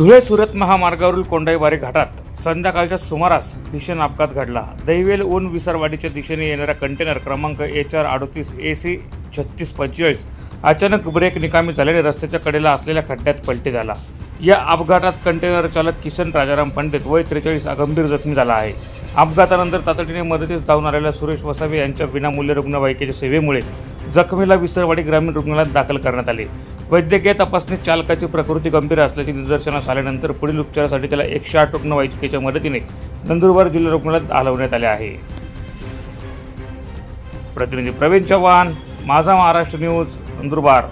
धुळे सुरत महामार्गावरील कोंडाईबारी घाटात संध्याकाळच्या सुमारास भीषण अपघात घडला। दैवेल ऊन विसरवाडीच्या दिशेने येणारा कंटेनर क्रमांक HR 38 AC 3645 अचानक ब्रेक निकामी झाल्याने रस्त्याच्या कडेला असलेल्या खड्ड्यात पलटी झाला। या अपघातात कंटेनर चालक किसन राजाराम पंडित वय 43 गंभीर जखमी झाला आहे। अपघातानंतर तातडीने मदतीस धावून आलेल्या सुरेश वसावे यांच्या विनामूल्य रुग्णवाहिकेच्या सेवेमुळे जखमीला विसरवाडी ग्रामीण रुग्णालयात दाखल करण्यात आले। वैद्यकीय तपासणीत चालकाची प्रकृती गंभीर असल्याचे निदर्शनास आल्यानंतर पुढील उपचारासाठी त्याला 108 रुग्णवाहिकेच्या मदतीने नंदुरबार जिल्हा रुग्णालयात हलवण्यात आले आहे। प्रतिनिधी प्रवीण चव्हाण, माझा महाराष्ट्र न्यूज, नंदुरबार।